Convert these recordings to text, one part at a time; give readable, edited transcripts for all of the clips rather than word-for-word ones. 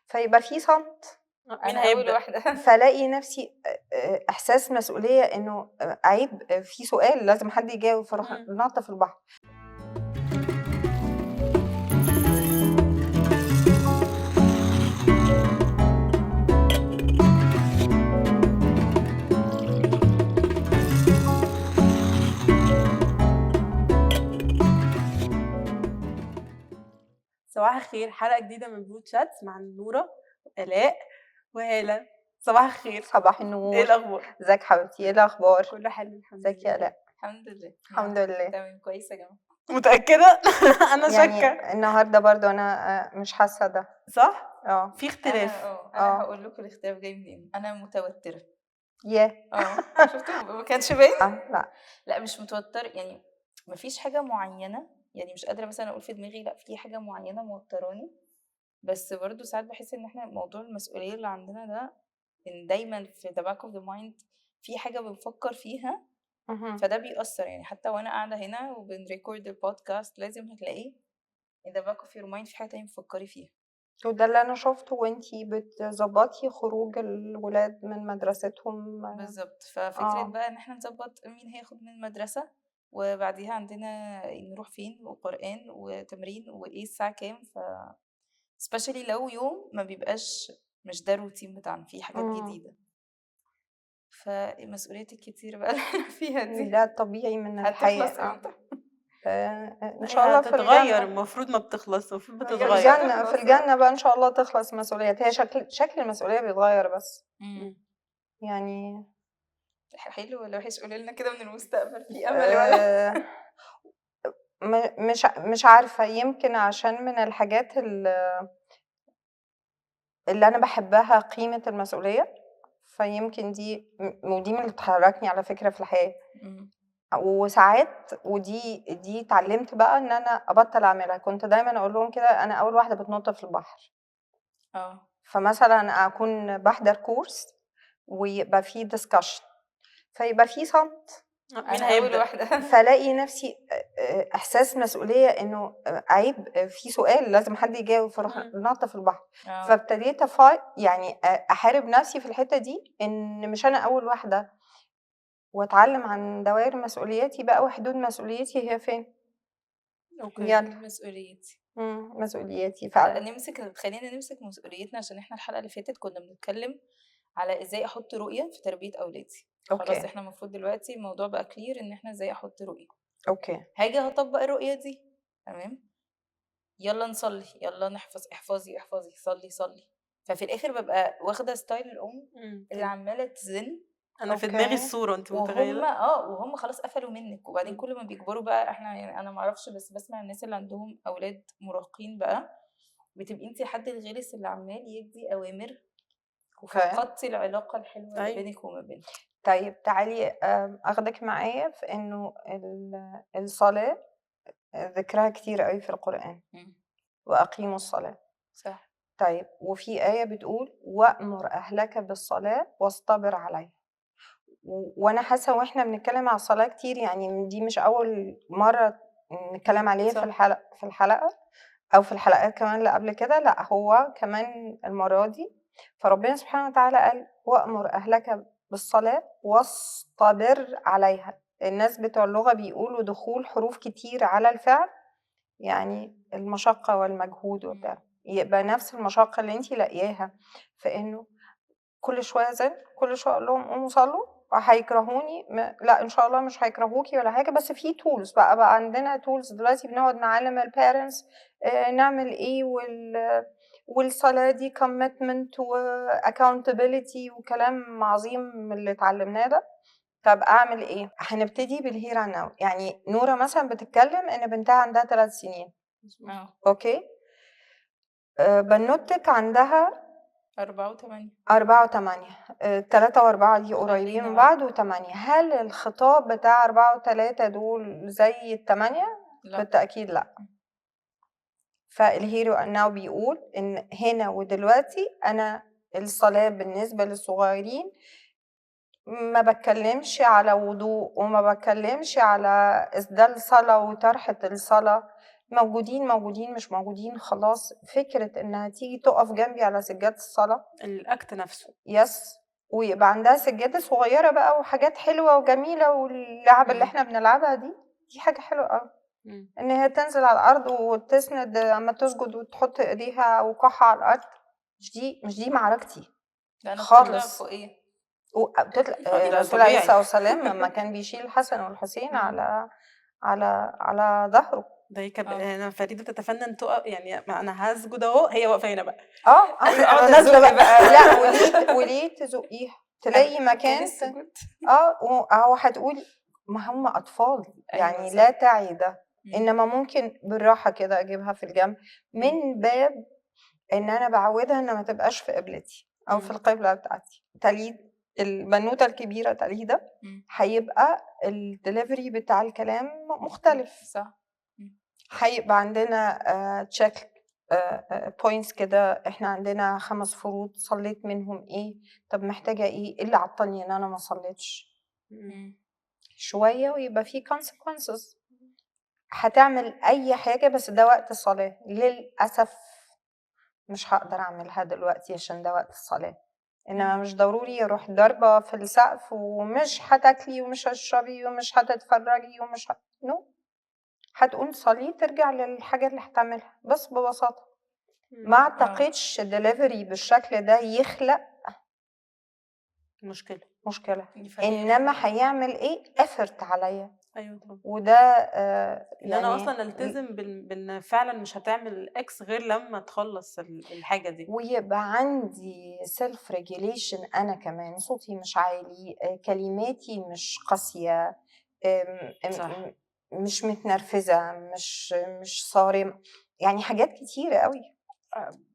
فيبقى في صمت، مين أنا أول هيبدأ؟ واحدة. فالاقي نفسي إحساس مسؤولية إنه عيب في سؤال لازم حد يجاوب، فاروح ناطة في البحر. صباح الخير، حلقة جديدة من برود شاتس مع نورة وآلاء وهالة. صباح الخير، صباح ايه النور. الأخبار؟ ازيك حبيبتي؟ ايه الأخبار؟ كله حلو الحمد ازيك يا لله. آلاء؟ الحمد لله. الحمد لله. تمام كويسة يا جماعة. متأكدة؟ أنا يعني شاكة. النهارده برضو أنا مش حاسة ده. صح؟ اه في اختلاف. أنا هقول لكم الاختلاف جاي منين. أنا متوترة. ياه شفتوا ما كانش باين. لا لا مش متوتر، يعني مفيش حاجة معينة، يعني مش قادرة مثلا أقول في دماغي لا في حاجة معينة موتراني، بس برضو ساعات بحس إن احنا موضوع المسؤولية اللي عندنا ده إن دايما في the back of the mind في حاجة بنفكر فيها، فده بيأثر. يعني حتى وأنا قاعدة هنا وبنريكورد البودكاست لازم هتلاقيه in the back of your mind في حاجة تانية بتفكري فيها. وده اللي أنا شفته وانتي بتظبطي خروج الولاد من مدرستهم. بالظبط. ففكرة بقى إن احنا نظبط مين هياخد من المدرسة وبعديها عندنا نروح فين وقرآن وتمرين وإيه الساعة كام، especially لو يوم ما بيبقاش مش ده الروتين بتاعنا، في حاجات جديدة، فمسؤوليتك كتير بقى اللي احنا فيها دي ده طبيعي من هتخلص الحياة. امتى؟ إن شاء الله في هتتغير، الجنة. المفروض ما بتخلص، المفروض هي مش في بتتغير. الجنة في الجنة بقى إن شاء الله تخلص مسؤوليات. هي شكل المسؤولية بيتغير بس. يعني حلو ولا وحش؟ قولي لنا كده من المستقبل، في امل ولا؟ مش عارفة، يمكن عشان من الحاجات اللي أنا بحبها قيمة المسؤولية، فيمكن ودي من اللي بتحركني على فكرة في الحياة. وساعات ودي اتعلمت بقى ان انا ابطل اعملها. كنت دايما اقول لهم كده انا اول واحدة بتنط في البحر. فمثلا اكون بحضر كورس ويبقى فيه ديسكشن فيبقى فيه صمت، مين انا اول هيبدأ؟ واحدة. فلاقي نفسي احساس مسؤولية انه عيب في سؤال لازم حد يجاوب، فاروح ناطة في البحر. فابتديت يعني احارب نفسي في الحتة دي ان مش انا اول واحدة، واتعلم عن دوائر مسؤولياتي بقى وحدود مسؤوليتي هي فين. يلا مسؤوليتي. مسؤولياتي لا فعلا. خلينا نمسك مسؤوليتنا، عشان احنا الحلقة اللي فاتت كنا بنتكلم على ازاي احط رؤية في تربية اولادي. خلاص احنا المفروض دلوقتي الموضوع بقى كلير ان احنا ازاي احط رؤية. هاجي هطبق الرؤية دي، تمام، يلا نصلي، يلا نحفظ، احفظي صلي. ففي الاخر ببقى واخده ستايل الام اللي عماله تزن. انا في دماغي الصوره، انت متخيله؟ وهم خلاص قفلوا منك، وبعدين كل ما بيكبروا بقى احنا، يعني انا ما اعرفش بس بسمع الناس اللي عندهم اولاد مراهقين بقى بتبقي انت حد الغلس اللي عمال يدي اوامر وفقدتي العلاقه الحلوه اللي بينك وما بينه. طيب تعالي اخدك معايا في انه الصلاه ذكرها كتير قوي في القرآن. وأقيموا الصلاة، صح. طيب وفي آية بتقول وأمر أهلك بالصلاة واصطبر عليها. وأنا حاسة وإحنا بنتكلم على الصلاة كتير، يعني دي مش أول مرة نتكلم عليها في الحلقة أو في الحلقات كمان اللي قبل كده، لا هو كمان المرة دي. فربنا سبحانه وتعالى قال وأمر أهلك بالصلاة واصطبر عليها. الناس بتوع اللغة بيقولوا دخول حروف كتير على الفعل يعني المشقة والمجهود وبتاع، يبقى نفس المشقة اللي انتي لاقياها في انه كل شوية زن، كل شوية اقول لهم قوموا صلوا وهيكرهوني. لا ان شاء الله مش هيكرهوكي ولا حاجة، بس في تولز بقى عندنا تولز دلوقتي بنقعد نعلم البيرنتس نعمل ايه، والصلاة دي commitment و accountability وكلام عظيم من اللي اتعلمناه ده. طب اعمل ايه؟ هنبتدي بالهير عن ناو. يعني نورة مثلا بتتكلم ان بنتها عندها 3 سنين. اوكي. بنوتك عندها 4 و8. 4 و8. 3 و4 دي قريبين من بعض و8. هل الخطاب بتاع 4 و3 دول زي ال8؟ بالتأكيد لا. فالهيرو ناو بيقول ان هنا ودلوقتي انا الصلاة بالنسبة للصغيرين ما بتكلمش على وضوء وما بتكلمش على إسدال صلاة وطرحة الصلاة، موجودين مش موجودين خلاص. فكرة إنها تيجي تقف جنبي على سجادة الصلاة الأكت نفسه. يس، ويبقى عندها سجادة صغيرة بقى وحاجات حلوة وجميلة، واللعب اللي إمم. احنا بنلعبها دي حاجة حلوة أوي. إمم. إن هي تنزل على الأرض وتسند أما تسجد وتحط إيديها وكحة على الأرض، مش دي معركتي لأ أنا بتطلع خالص. فوقيه. بتطلع ده الرسول عليه الصلاة طبيعي. والسلام لما كان بيشيل الحسن والحسين إمم. على ظهره. ده هي كانت آه. أنا فريدة بتتفنن تُقف، يعني ما أنا هاسجد أهو، هي واقفة هنا بقى. أقعد أنا نازلة أزُق بقى. لأ وليه تزقيها؟ تلاقي فين مكان السجود؟ أهو هتقولي ما هم أطفال، أيوه يعني صح. لا تعي ده، إمم. إنما ممكن بالراحة كده أجيبها في الجنب، من باب إن أنا باعودها إن ما تبقاش في قبلتي أو في إمم. القبلة بتاعتي. تليد البنوتة الكبيرة تليدة إمم. هيبقى الdelivery بتاع الكلام مختلف. صح. إمم. هيبقى عندنا check points كده، إحنا عندنا 5 فروض صليت منهم إيه، طب محتاجة إيه اللي عطّلني إن أنا ما صليتش إمم. إمم. شوية، ويبقى في consequences. هتعمل أي حاجة بس ده وقت الصلاة، للأسف مش هاقدر أعملها دلوقتي عشان ده وقت الصلاة، إنما إمم. مش ضروري أروح ضاربة في السقف ومش هتاكلي ومش هتشربي ومش هتتفرجي ومش no، هتقوم تصلي ترجع للحاجة اللي هتعملها، بس ببساطة. إمم. ما أعتقدش delivery بالشكل ده يخلق مشكلة. مشكلة، يخلّيني إنما هيعمل إيه effort عليَّ، أيوه طبعًا. وده إن أنا يعني أصلًا ألتزم بإن فعلًا مش هتعمل X غير لمّا تخلّص الحاجة دي. ويبقى عندي self regulation. أنا كمان صوتي مش عالي، كلماتي مش قاسية، صح. مش متنرفزة، مش صارمة، يعني حاجات كتيرة أوي.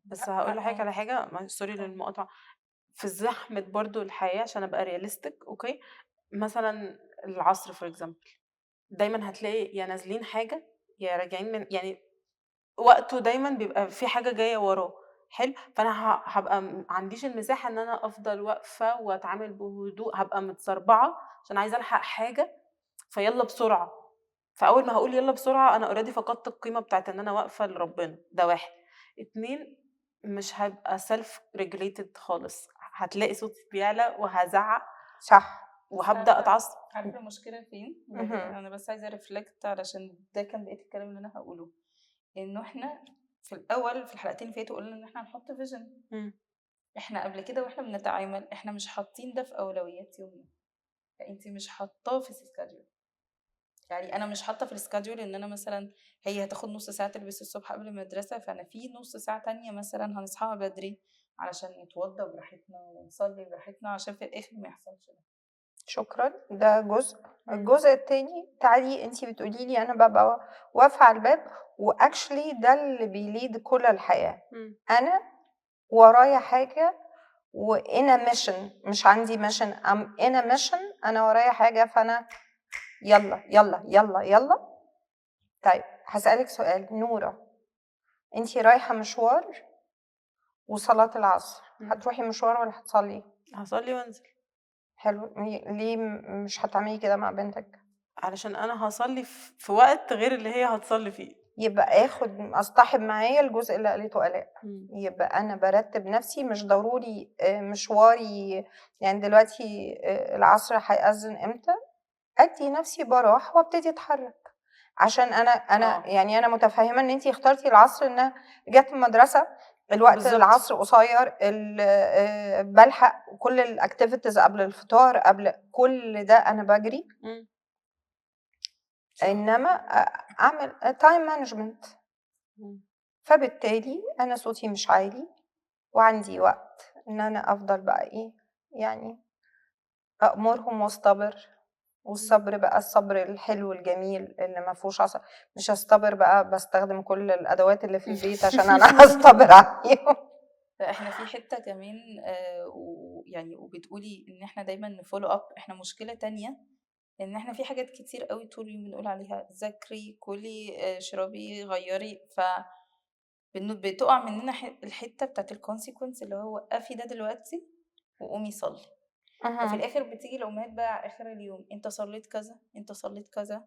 بس هاقول لحضرتك على حاجة، sorry للمقاطعة، في زحمة برضه الحياة عشان أبقى realistic أوكي، مثلًا العصر for example دايمًا هتلاقي يا نازلين حاجة، يا راجعين من، يعني وقته دايمًا بيبقى في حاجة جاية وراه، حلو، فأنا هابقى ما عنديش المساحة إن أنا أفضل واقفة وأتعامل بهدوء، هابقى متسربعة عشان عايزة ألحق حاجة، فيالّا بسرعة، فأول ما هاقول يالّا بسرعة أنا already فقدت القيمة بتاعة إن أنا واقفة لربنا، ده 1. 2 مش هابقى self regulated خالص، هتلاقي صوتي بيعلى وهازعّق صح. وهابدأ أتعصب. عارفة المشكلة فين؟ اهم. أنا بس عايزة reflect علشان ده كان بقية الكلام اللي أنا هاقوله، إنه إحنا في الأول في الحلقتين اللي فاتوا قُلنا إن إحنا هنحط vision. إمم. إحنا قبل كده وإحنا بنتعامل إحنا مش حاطين ده في أولويات يومنا، فأنتِ مش حاطاه في الschedule. يعني أنا مش حاطة في الschedule إن أنا مثلًا هي هتاخد نُص ساعة تلبس الصبح قبل المدرسة، فأنا في نُص ساعة تانية مثلًا هنصحاها بدري علشان نتوضى براحتنا ونصلي براحتنا عشان في الآخر ما يحصلش ده. شكرًا، ده جزء. إمم. الجزء التاني تعالي أنتِ بتقولي لي أنا بابقى واقفة على الباب، وactually ده اللي بيlead كل الحياة. إمم. أنا ورايا حاجة وin a mission، مش عندي mission، I'm in a mission، أنا ورايا حاجة، فأنا يالّا. طيب هاسألِك سؤال، نورة، أنتِ رايحة مشوار وصلاة العصر، إمم. هتروحي مشوار والّا هتصلّي؟ هاصلّي وانزل، حلو، ليه مش هتعملي كده مع بنتِك؟ علشان أنا هاصلّي في وقت غير اللي هي هتصلّي فيه. يبقى أصطحب معايا الجزء اللي قالته آلاء، إمم. يبقى أنا بارتّب نَفْسي، مش ضروري مشواري يعني دلوقتي العصر هيأذّن إمتى، أدّي نَفْسي براح وابتدي أتحرّك، عشان أنا يعني أنا متفهّمة إن أنتِ اخترتِ العصر إنها جات من المدرسة، الوقت بالضبط. العصر قصيّر، بالحق كل الactivities قبل الفطار، قبل كل ده أنا باجري، إمم. صح. إنما أعمل time management. إمم. فبالتالي أنا صوتي مش عالي، وعندي وقت إن أنا أفضل بقى إيه، يعني أأمرهم واصطبر، والصبر بقى الصبر الحلو الجميل اللي ما فيهوش مش هاصطبر بقى باستخدم كل الأدوات اللي في البيت عشان أنا هاصطبر عليهم. لأ إحنا في حتّة كمان ويعني وبتقولي إن إحنا دايمًا نfollow up. إحنا مشكلة تانية إن إحنا في حاجات كتير أوي طول اليوم بنقول عليها ذاكري، كُلي، اشربي، غيّري، بتُقع مننا الحتّة بتاعة الconsequence اللي هو وقّفي ده دلوقتي وقومي صلّي. ففي اهم. الآخر بتيجي الأمهات بقى على آخر اليوم، أنت صلّيت كذا، أنت صلّيت كذا،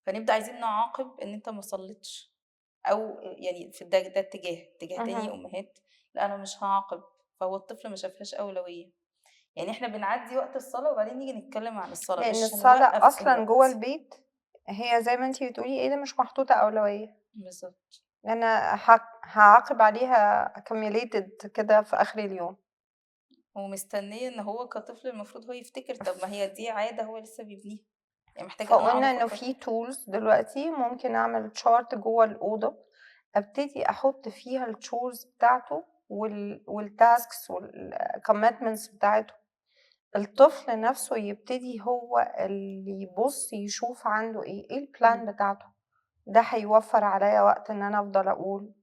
فنبدأ عايزين نعاقب إن أنت ما صلّيتش. أو يعني في ده اتجاه تاني مهم. أمهات لأ أنا مش هاعاقب، فهو الطفل ما شافهاش أولوية. يعني إحنا بنعدّي وقت الصلاة وبعدين نيجي نتكلم عن الصلاة، لأن مش الصلاة هنوقّف أصلا جوه دلوقتي. البيت هي زي ما انتي بتقولي ايه ده مش محطوطة أولوية. بالضبط. أنا هعاقب عليها accumulated كده في آخر اليوم. ومستنية إن هو كطفل المفروض هو يفتكر، طب ما هي دي عادة هو لسه بيبنيها، يعني محتاجة أنا أقعد فقلنا إنه أفكّر في فيها. tools دلوقتي ممكن أعمل chart جوه الأوضة أبتدي أحط فيها الchores بتاعته والtasks والcommitments بتاعته. الطفل نفسه يبتدي هو اللي يبص يشوف عنده ايه البلان بتاعته. ده هيوفر عليا وقت ان انا افضل اقول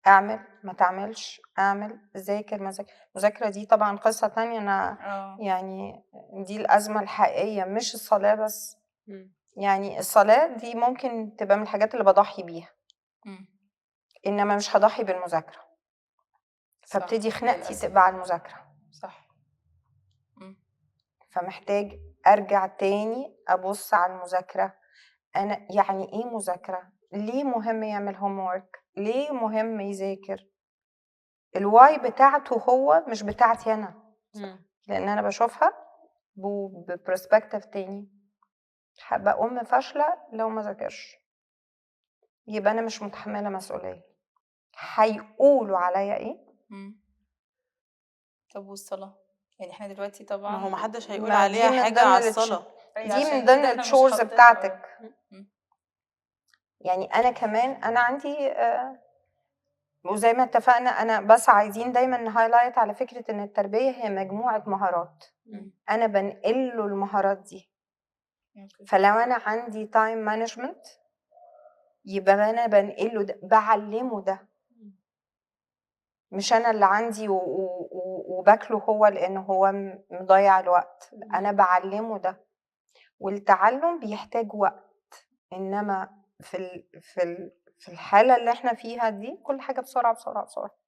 اعمل ما تعملش اعمل ذاكر ما ذاكر. المذاكرة دي طبعا قصة تانية انا يعني دي الازمة الحقيقية مش الصلاة بس. إمم. يعني الصلاة دي ممكن تبقى من الحاجات اللي بضحي بيها إمم. انما مش هضحي بالمذاكرة. صح، فابتدي خناقتي للأسف. تبقى على المذاكرة. صح. إمم. فمحتاج ارجع تاني ابص على المذاكرة. أنا يعني إيه مذاكرة؟ ليه مهم يعمل homework؟ ليه مهم يذاكر؟ الواي بتاعته هو مش بتاعتي أنا. إمم. لأن أنا بشوفها ببرسبكتيف تاني. هبقى أم فاشلة لو ما ذاكرش يبقى أنا مش متحملة مسؤولية. هيقولوا عليا إيه؟ إمم. طب والصلاة؟ يعني إحنا دلوقتي ما هو طبعًا ما حدش هيقول ما دي عليها من حاجة على ضمن الصلاة. أيوه دي من عشان ضمن كده إحنا مش الchores حاطين بتاعتك. إمم. يعني أنا كمان أنا عندي وزي ما اتفقنا أنا بس عايزين دايما نهايلايت على فكرة إن التربية هي مجموعة مهارات. إمم. أنا بنقل له المهارات دي. أوكي. فلو أنا عندي تايم مانجمنت يبقى أنا بنقل له ده بعلمه ده. مش أنا اللي عندي وباكله هو لأنه هو مضيع الوقت. أنا بعلمه ده. والتعلم بيحتاج وقت. إنما في الحالة اللي احنا فيها دي كل حاجة بسرعة بسرعة بسرعة.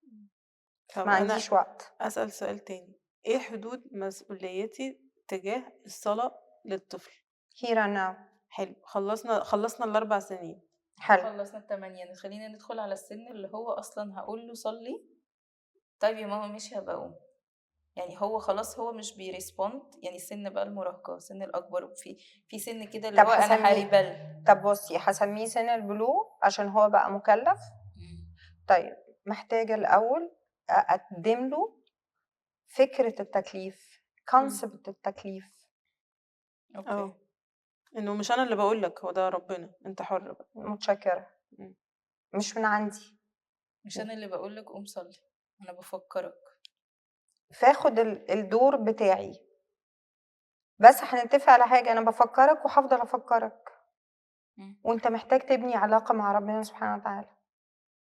طب ما أنا عنديش وقت. أسأل سؤال تاني، إيه حدود مسؤوليتي تجاه الصلاة للطفل؟ here and now. حلو، خلّصنا ال4 سنين. حلو. خلّصنا ال8 خلّينا ندخل على السن اللي هو أصلًا هاقول له صلّي، طيب يا ماما ماشي هابقى أقوم. يعني هو خلاص هو مش بيrespond، يعني سن بقى المراهقة، سن الأكبر، في سن كده اللي طب هو أنا هسميه هاrebel. طب بصي هسميه سن البلوغ عشان هو بقى مكلف. إمم. طيب محتاجة الأول أقدم له فكرة التكليف concept التكليف. أوكي. إنه مش أنا اللي باقول لك، هو ده ربنا، أنت حُر بقى. متشكرة. إمم. مش من عندي. مش أنا اللي باقول لك قوم صلّي، أنا بافكّرك. فاخد الدور بتاعي. بس هنتفق على حاجة أنا بفكرك وهفضل أفكرك. إمم. وأنت محتاج تبني علاقة مع ربنا سبحانه وتعالى.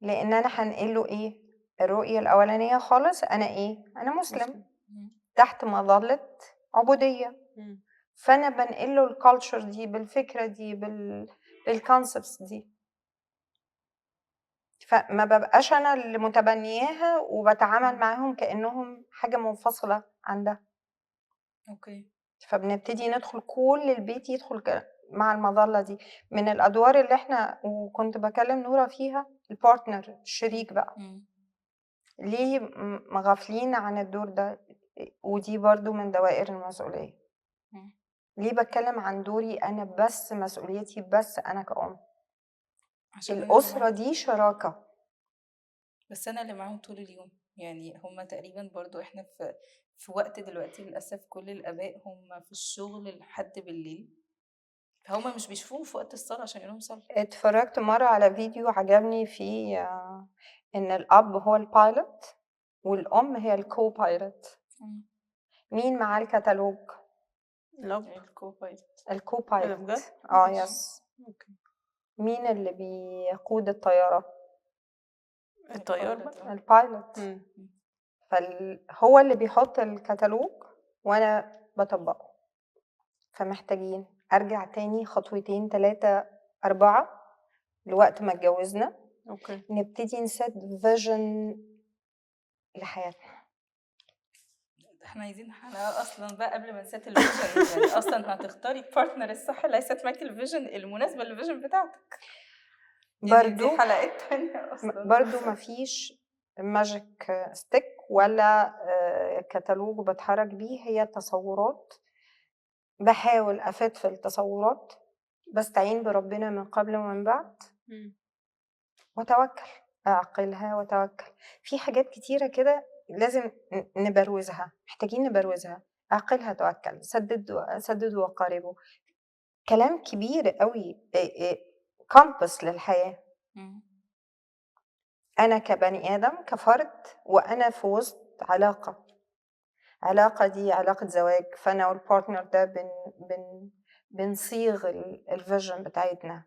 لأن أنا هنقله إيه؟ الرؤية الأولانية خالص أنا إيه؟ أنا مسلم إمم. تحت مظلة عبودية. إمم. فأنا بنقله الكالتشر دي بالفكرة دي بالكونسبتس دي. فما بابقاش أنا اللي متبنياها وباتعامل معاهم كأنهم حاجة منفصلة عن ده. أوكي. فبنبتدي ندخل كل البيت يدخل مع المظلة دي. من الأدوار اللي إحنا وكنت باكلم نورة فيها الpartner الشريك بقى. إمم. ليه مغفلين عن الدور ده؟ ودي برضه من دوائر المسؤولية. إمم. ليه باتكلم عن دوري أنا بس مسؤوليتي بس أنا كأم؟ عشان أنا اللي الأسرة معاهم، دي شراكة. بس أنا اللي معاهم طول اليوم، يعني هُم تقريبًا برضه إحنا في وقت دلوقتي للأسف كل الآباء هُم في الشغل لحد بالليل، فهُم مش بيشوفوهم في وقت الصلاة عشان يقولوا لهم صلّوا. اتفرجت مرة على فيديو عجبني فيه إن الأب هو البايلوت والأم هي الكو-بايلوت. إمم. مين معاه الكتالوج؟ الأب. الco-pilot. إيه ده الكو-بايلوت. بجد؟ ماشي. يس. أوكي. مين اللي بيقود الطيارة؟ الطيار الpilot بقى. البايلوت. إمم. هو اللي بيحط الكتالوج وأنا باطبّقه. فمحتاجين أرجع تاني خطوتين 3 4 لوقت ما اتجوزنا أوكي. نبتدي نset vision لحياتنا. إحنا عايزين حلقة أصلًا بقى قبل ما نset الvision يعني أصلًا هتختاري الpartner الصح اللي هيset معاكِ الvision المناسبة للvision بتاعتك. يعني دي برضو حلقات تانية اصلا. برضو مفيش ماجيك ستيك ولا كتالوج بتحرك بيه، هي تصورات، بحاول أفيد في التصورات، بستعين بربنا من قبل ومن بعد، مم. وأتوكل، أعقلها وأتوكل. في حاجات كتيرة كده لازم نبروزها، محتاجين نبروزها. أعقلها، توكل، سدد وقاربه، كلام كبير قوي، كامبس للحياة. مم. أنا كبني آدم كفرد، وأنا في وسط علاقة دي علاقة زواج، فأنا والبارتنر ده بنصيغ الفيجن بتاعتنا،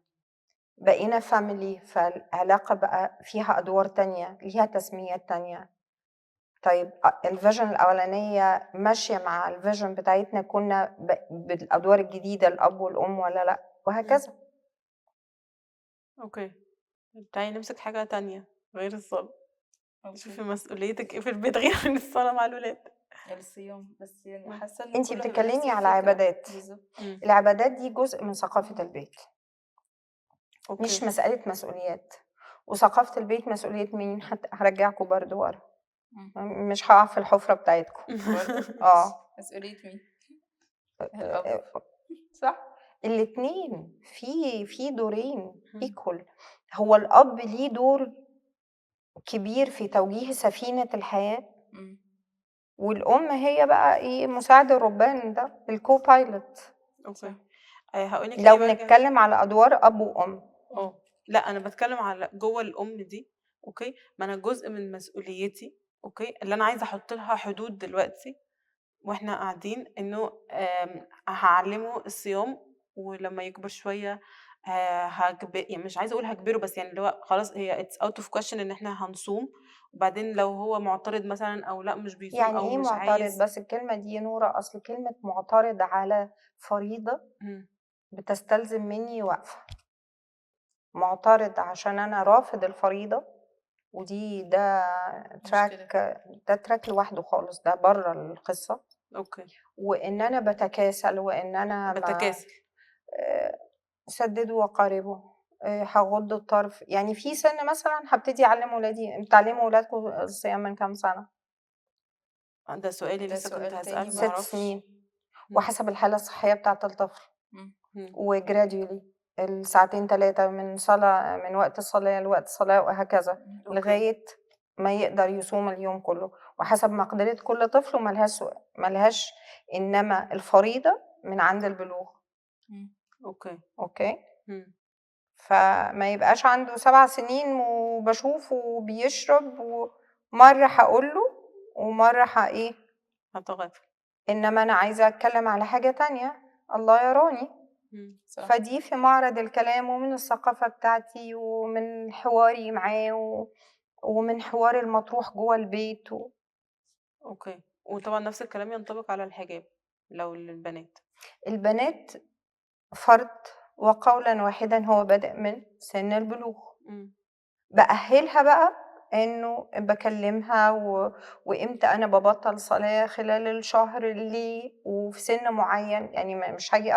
بقينا فاميلي، فالعلاقة بقى فيها أدوار تانية، ليها تسميات تانية. طيب الفيجن الأولانية ماشية مع الفيجن بتاعتنا، كنا بالأدوار الجديدة الأب والأم ولا لأ، وهكذا. اوكي، تعالي نمسك حاجة تانية غير الصلاة. شوفي اوكي. مسؤوليتك ايه في البيت غير من الصلاة مع الولاد. الصيام بس، يعني مم. حاسة ان انتي كله هيبقى نفس بتتكلمي على الفكرة. عبادات، بالظبط. مم. العبادات دي جزء من ثقافة البيت، مش اوكي. مسألة مسؤوليات. وثقافة البيت مسؤولية مين؟ هرجعكم برضو ورا، مم. مش هقع في الحفرة بتاعتكم. برضه مسؤولية مين؟ الأب. صح؟ الاتنين في دورين مم. ايكول. هو الأب ليه دور كبير في توجيه سفينة الحياة، مم. والأم هي بقى ايه، مساعد الربان ده، الكو بايلوت. اوكي. هقولك لو ليه بقى بنتكلم على أدوار أب وأم، لا انا بتكلم على جوه الام دي. اوكي، ما انا جزء من مسؤوليتي، اوكي، اللي انا عايزه احط لها حدود دلوقتي واحنا قاعدين، انه هعلمه الصيام، ولما يكبر شويه يعني مش عايزه اقول هجبره، بس يعني اللي هو خلاص هي اتس اوت اوف كويشن ان احنا هنصوم. وبعدين لو هو معترض مثلا او لا مش بيصوم يعني او ايه مش معترض؟ عايز. بس الكلمة دي نورة، أصل كلمة معترض على فريضة مم. بتستلزم مني وقفة. معترض عشان أنا رافض الفريضة، ودي مشكلة. ده تراك لوحده خالص، ده بره القصة. اوكي. وإن أنا بتكاسل، وإن أنا ما بتكاسل. سددوا وقاربوا، هغض الطرف. يعني في سن مثلا هبتدي أعلم ولادي، بتعلموا ولادكم الصيام من كام سنة؟ ده سؤالي ده لسه كنت سؤال هسأله، تاني ما 6 برضه. اعرفش. سنين، وحسب الحالة الصحية بتاعة الطفل، مم. وجراديولي الساعتين 3 من وقت الصلاة لوقت الصلاة، وهكذا اوكي. لغاية ما يقدر يصوم اليوم كله، وحسب مقدرة كل طفل، وملهاش إنما الفريضة من عند البلوغ. مم. أوكي، مم. فما يبقاش عنده 7 سنين وبشوفه بيشرب، ومرة هقوله ومرة إيه، هتغافل. إنما أنا عايزة أتكلم على حاجة تانية، الله يراني. صح. فدي في معرض الكلام، ومن الثقافة بتاعتي، ومن حواري معاه، ومن حوار المطروح جوه البيت اوكي. وطبعا نفس الكلام ينطبق على الحجاب لو للبنات. البنات فرد، وقولا واحدا هو بدأ من سن البلوغ. مم. بأهلها بقى إنه بكلمها وإمتى أنا ببطل صلاة خلال الشهر اللي وفي سن معين، يعني مش هاجي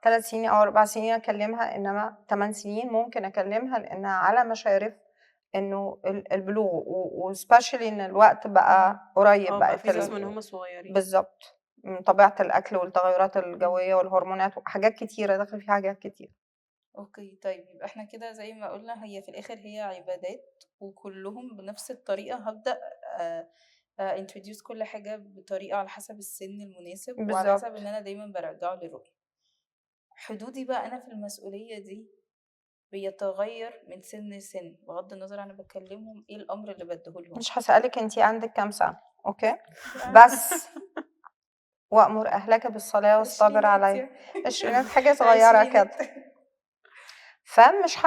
3 سنين أو 4 سنين أكلمها، إنما 8 سنين ممكن أكلمها، لأنها على مشارف إنه البلوغ، وسبيشالي إن الوقت بقى قريب، بقى في بقت ناس من هم صغيرين. بالظبط، من طبيعة الأكل والتغيرات الجوية والهرمونات وحاجات كتيرة، داخل فيها حاجات كتير. اوكي، طيب يبقى احنا كده زي ما قلنا، هي في الاخر هي عبادات، وكلهم بنفس الطريقة. هبدأ introduce كل حاجة بطريقة على حسب السن المناسب، وعلى حسب بالظبط. ان انا دايما برجعه للرؤية. حدودي بقى انا في المسؤولية دي بيتغير من سن لسن، بغض النظر انا بكلمهم ايه الامر اللي بديهولهم. مش هسألك انتي عندك كام سنة، اوكي، بس وأمر أهلك بالصلاة واصطبر عشرينات عليها. يعني. عشرينات حاجة صغيرة كده. عشرينات. فمش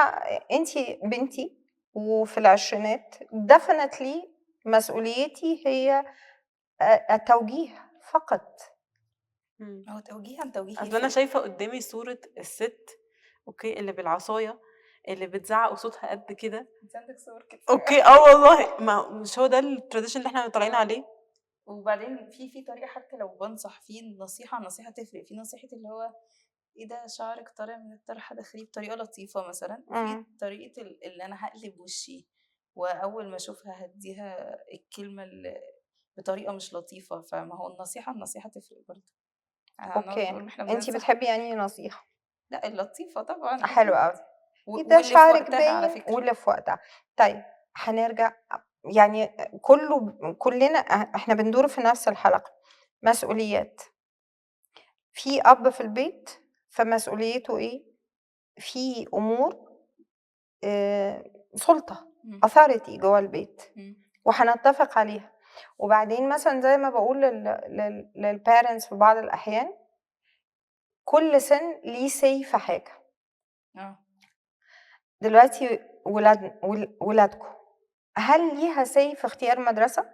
انتي بنتي وفي العشرينات، definitely مسؤوليتي هي التوجيه فقط. مم. هو توجيه عن توجيه اصل انا يفرق. شايفه قدامي صوره الست، اوكي، اللي بالعصايه، اللي بتزعق وصوتها قد كده. انت عندك صور كده. اوكي، والله ما مش هو ده التراديشن اللي احنا طالعين عليه. وبعدين في طريقة، حتى لو بنصح في نصيحة تفرق، في نصيحة اللي هو ايه ده شعرك طالع من الطرحه داخليه بطريقه لطيفه مثلا، في إمم. طريقه اللي انا هقلب وشي واول ما اشوفها هديها الكلمه اللي بطريقه مش لطيفه. فما هو النصيحه تفرق برضه. هنقعد أوكي. نقول احنا أنتِ بننصح؟ بتحبي أنهي نصيحة؟ لا اللطيفه طبعا حلو اكيد، أوي. ده واللي في شعرِك وقتها على باين فكره. واللي في وقتها. طيب هنرجع يعني كلنا إحنا بندور في نفس الحلقة، مسؤوليات. في أب في البيت، فمسؤوليته إيه؟ في أمور سُلطة مم. authority جوّه البيت مم. وهنتّفق عليها. وبعدين مثلًا زي ما باقول للparents في بعض الأحيان، كل سِن ليه say في حاجة. اه دلوقتي ولادكم هل ليها say في اختيار مدرسة؟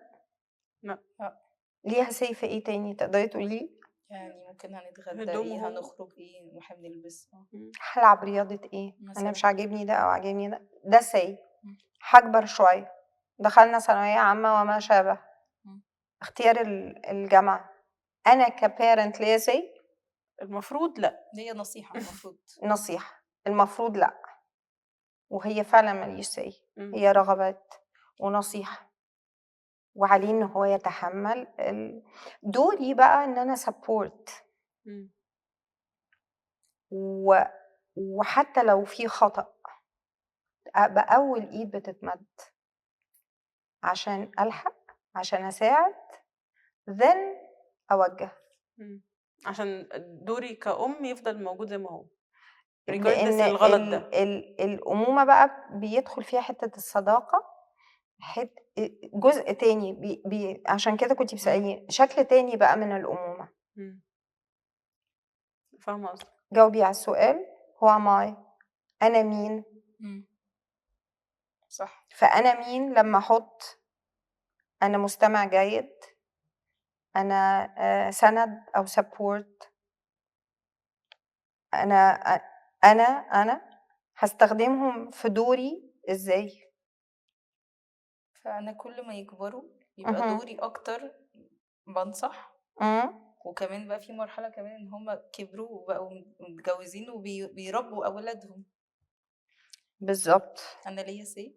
لأ. لا. ليها say في إيه تاني تقدري تقولي لي؟ يعني ممكن هنتغدى ايه، هدومهم. هنخرج ايه، واحنا بنلبس إمم. هالعب رياضة إيه؟ أنا مثلا. مش عاجبني ده أو عاجبني ده say. مم. هاكبر شوية، دخلنا ثانوية عامة وما شابه، مم. اختيار الجامعة، أنا كparent ليّا say؟ المفروض لأ. دي نصيحه المفروض. نصيحة، المفروض لأ، وهي فعلًا ما ليش say. إمم. هي رغبات ونصيحة، وعليه إن هو يتحمّل دوري بقى إن أنا support إمم. وحتى لو في خطأ أبقى أول إيد بتتمد عشان ألحق، عشان أساعد، then أوجّه. إمم. عشان دوري كأم يفضل موجود زي ما هو لإن regardless الغلط ده. الأمومة بقى بيدخل فيها حتّة الصداقة، جزء تاني عشان كده كنتِ مم. بتسأليني شكل تاني بقى من الأمومة. إمم. فاهمة قصدك. جاوبي على السؤال who am I؟ أنا مين؟ مم. صح. فأنا مين لمّا أحُط أنا مستمع جيد، أنا سَنَد أو support، أنا أنا هاستخدمهم في دوري إزاي؟ فانا كل ما يكبروا يبقى اهم. دوري اكتر بنصح. إمم. وكمان بقى في مرحله كمان ان هم كبروا وبقوا متجوزين وبيربوا اولادهم. بالضبط. انا ليا سي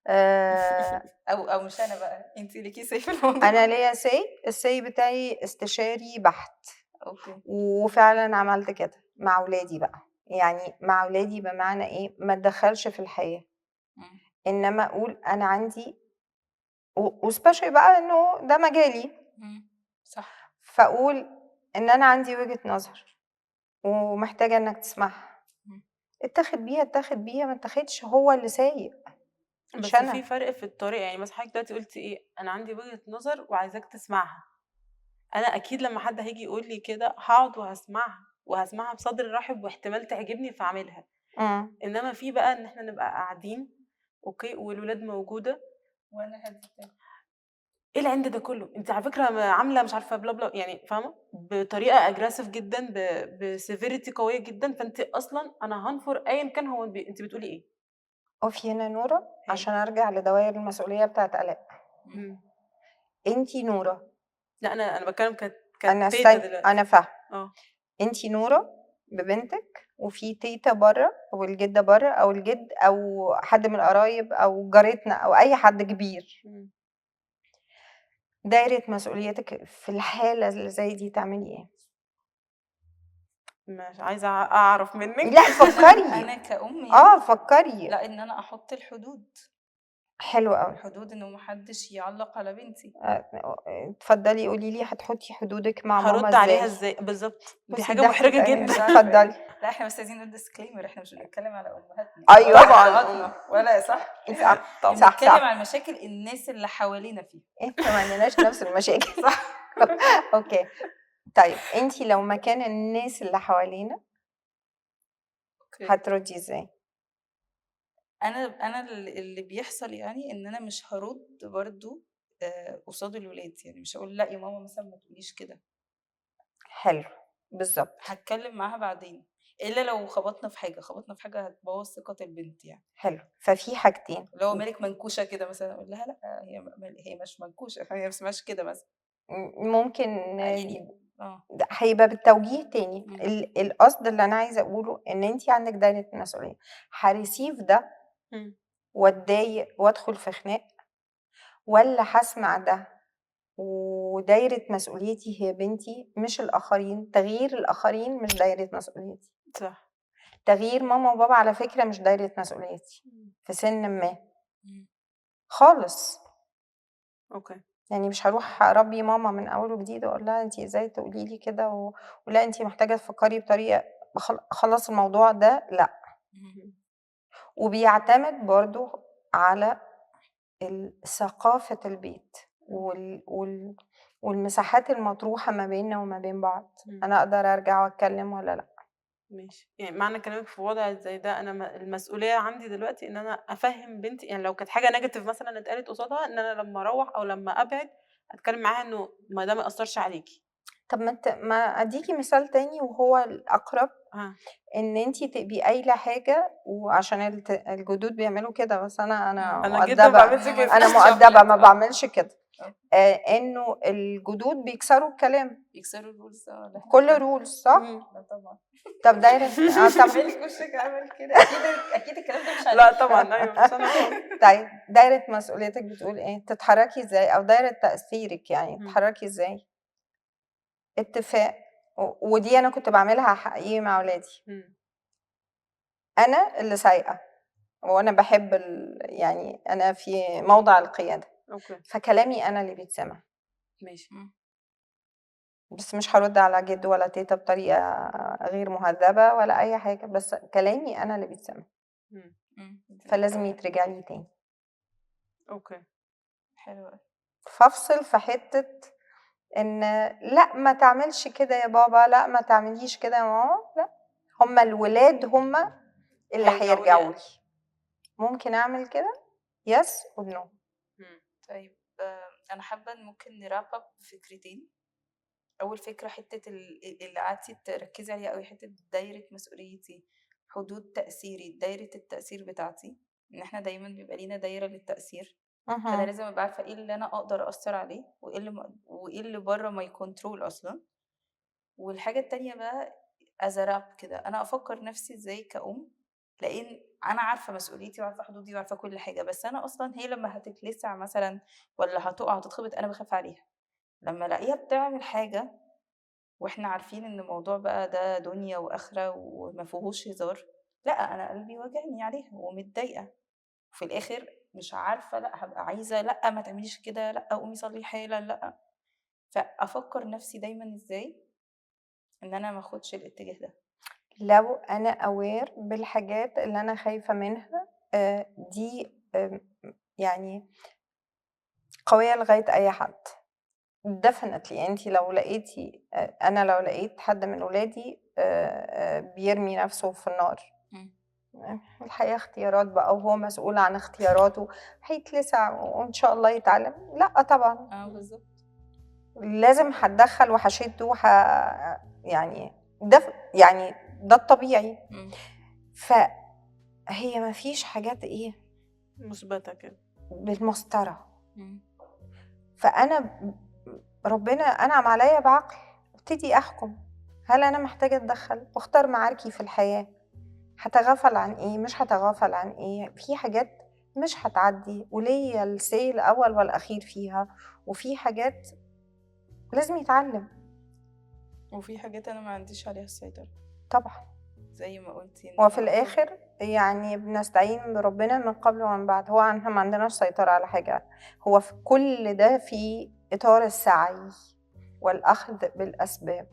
آآ او مش انا بقى، انت ليكي سي في الموضوع. أنا ليّا say الsay بتاعي استشاري بحت، اوكي. وفعلًا عملت كده مع ولادي بقى. يعني مع ولادي بمعنى إيه، ما اتدخّلش في الحياة، مم. إنما أقول أنا عندي وespecially بقى إنه ده مجالي، مم. صح. فأقول إن أنا عندي وجهة نظر ومحتاجة إنك تسمعها، مم. اتاخد بيها، اتاخد بيها، ما اتاخدش هو اللي سايق مش بس في أنا. فرق في الطريقة، يعني مثلًا حضرتك دلوقتي قُلتِ إيه، أنا عندي وجهة نظر وعايزاك تسمعها. أنا أكيد لمّا حد هييجي يقول لي كده هاقعد وهاسمعها، وهاسمعها بصدر رحب واحتمال تعجبني فاعملها. إمم. إنما في بقى إن إحنا نبقى قاعدين أوكي، والولاد موجودة، وانا هدي. إيه العند ده كله؟ أنتِ على فكرة عاملة مش عارفة بلا بلا، يعني فاهمة؟ بطريقة aggressive جدًا، بseverity قوية جدًا، فأنتِ أصلًا أنا هانفر أيًا كان هو أنتِ بتقولي إيه. أقفي هنا يا نورة هاي. عشان أرجع لدوائر المسؤولية بتاعة آلاء. مم. إمم. أنتِ نورة، لأ أنا باتكلم أنا كتيتة دلوقتي. أنا فاهمة، آه. أنتِ نورة ببنتِك وفي تيتة برّه أو الجدة برّه أو الجد أو حد من القرايب أو جارتنا أو أي حد كبير. إمم. دايرة مسؤوليتِك في الحالة اللي زي دي تعملي إيه؟ مش عايزة أعرف منِّك. لأ فكّري، انا كأم يعني فكّري. لا ان انا احط الحدود. حلو أوي. الحدود انه محدش يعلق على بنتي. اتفضلي قولي لي هتحطّي حدودِك مع ماما هارُد عليها إزاي؟ إزاي؟ بالضبط، دي بُصّي حاجة ضحكِت محرجة أهي، مش جدًا. عارفة اتفضلي. لا احنا بس عايزين نقول disclaimer، احنا مش بنتكلم على امهاتنا أيوه ولا طبعًا. ابهاتنا ولا صح. صح، احنا صح، بنتكلم صح. على مشاكل الناس اللي حوالينا فيها. إحنا ما عندناش نفس المشاكل. صح. أوكي. طيب أنتِ لو مكان الناس اللي حوالينا اوكي. هتردّي إزاي؟ انا اللي بيحصل يعني ان انا مش هرد برضو قصاد الولاد. يعني مش هقول لا يا ماما مثلا ما تقوليش كده. حلو، بالضبط. هتكلم معاها بعدين، الا لو خبطنا في حاجه هتبوظ ثقه البنت يعني. حلو، ففي حاجتين. اللي هو مالك منكوشه كده مثلا، اقول لها لا هي مش منكوشه، هي ما اسمهاش كده مثلا. ممكن يعني ده هيبقى بالتوجيه تاني. مم. القصد اللي انا عايزه اقوله ان انت عندك دايره مسؤوليه، هريسيف ده مم. واتضايق وادخل في خناق، ولا هسمع ده ودايره مسؤوليتي هي بنتي مش الاخرين. تغيير الاخرين مش دايره مسؤوليتي، صح. تغيير ماما وبابا على فكره مش دايره مسؤوليتي في سن ما مم. خالص. اوكي. يعني مش هروح اربي ماما من اول وجديد واقول لها انت ازاي تقولي لي كده ولا انت محتاجه تفكري بطريقه خلص الموضوع ده، لا. مم. وبيعتمد برضو على ثقافه البيت والمساحات المطروحه ما بيننا وما بين بعض. مم. انا اقدر ارجع واتكلم ولا لا. ماشي. يعني معنى كلامك في وضع زي ده انا المسؤوليه عندي دلوقتي ان انا افهم بنتي، يعني لو كانت حاجه نيجاتيف مثلا اتقالت قصادها، ان انا لما اروح او لما ابعد اتكلم معاها انه ما ده ما ياثرش عليكي. طب ما اديكي مثال تاني وهو الاقرب، ان انتي تبقي قايله حاجه وعشان الجدود بيعملوا كده، بس انا انا جدا ما مؤدبه، بعملش كده. انا مؤدبه ما بعملش كده. انه الجدود بيكسروا الكلام، بيكسروا الرولز ولا حاجة؟ كل رولز صح. لا طبعا. طب دايره طب مالك وشك عامل كده؟ اكيد الكلام ده مش عليك. لا طبعا، ايوه مش انا خالص. طيب دايره مسؤوليتك بتقول ايه؟ تتحركي ازاي؟ او دايره تاثيرك يعني تتحركي ازاي؟ اتفاق. ودي انا كنت بعملها حقيقي مع اولادي. انا اللي سايقه وانا بحب يعني انا في موضع القياده، اوكي فكلامي انا اللي بيتسمع. ماشي. بس مش هرد على جد ولا تيتا بطريقه غير مهذبه ولا اي حاجه، بس كلامي انا اللي بيتسمع. فلازم يترجع لي تاني. اوكي حلو قوي. فافصل في حته ان لا ما تعملش كده يا بابا، لا ما تعمليش كده يا ماما، لا. هما الولاد هما اللي هيرجعوا لي. ممكن اعمل كده يس اور نو. طيب انا حابه ان ممكن نراب اب فكرتين. اول فكره حته اللي قعدتي تركزي عليها قوي، حته دايره مسؤوليتي، حدود تاثيري، دايره التاثير بتاعتي، ان احنا دايما بيبقى لينا دايره للتاثير. فانا لازم ابقى عارفه ايه اللي انا اقدر اثر عليه وايه اللي بره ماي كنترول اصلا. والحاجه التانية بقى ازراب كده، انا افكر نفسي ازاي كأم، لان انا عارفه مسؤوليتي وعارفه حدودي وعارفه كل حاجه، بس انا اصلا هي لما هتتلسع مثلا ولا هتقع هتتخبط انا بخاف عليها. لما الاقيها بتعمل حاجه واحنا عارفين ان الموضوع بقى ده دنيا واخره وما فيهوش هزار، لا انا قلبي وجعني عليها ومتضايقه، وفي الاخر مش عارفه، لا هبقى عايزه لا ما تعمليش كده، لا قومي صلي حالا، لا. فافكر نفسي دايما ازاي ان انا ما اخدش الاتجاه ده. لو انا اوير بالحاجات اللي انا خايفه منها دي يعني قويه لغايه اي حد definitely. انتي لو لقيتي انا لو لقيت حد من ولادي بيرمي نفسه في النار، الحقيقه اختيارات بقى وهو مسؤول عن اختياراته، هيتلسع وان شاء الله يتعلم. لا طبعا بالظبط. لازم هتدخل وهشده يعني ده الطبيعي. فهي ما فيش حاجات ايه مثبته كده بالمسطره. فانا ربنا انعم عليا بعقل، ابتدي احكم هل انا محتاجه اتدخل واختار معاركي في الحياه. هتغافل عن ايه؟ مش هتغافل عن ايه؟ في حاجات مش هتعدي وليا السي الاول والاخير فيها، وفي حاجات لازم يتعلم، وفي حاجات انا ما عنديش عليها السيطره طبعا زي ما قلتي. وفي الاخر يعني بنستعين بربنا من قبل ومن بعد. هو احنا ما عندناش سيطره على حاجه، هو في كل ده في اطار السعي والاخذ بالاسباب.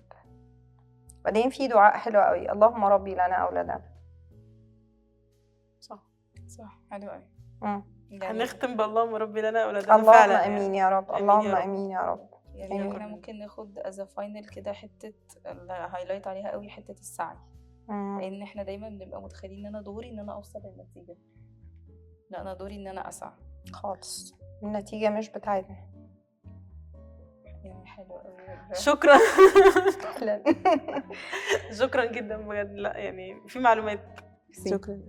بعدين في دعاء حلو قوي، اللهم ربي لنا اولادنا. صح حلو قوي. هنختم باللهم ربي لنا اولادنا اللهم فعلا امين يا رب. اللهم امين يا رب. يعني احنا ممكن ناخد از فاينل كده حته اللي هايلايت عليها قوي، حته السعي. لان احنا دايما بنبقى متخيلين ان انا دوري ان انا اوصل للنتيجه، لا انا دوري ان انا اسعى خالص، النتيجه مش بتاعتنا. يعني حلو قوي. شكرا. شكرا جدا بجد. لا يعني في معلومات. شكرا.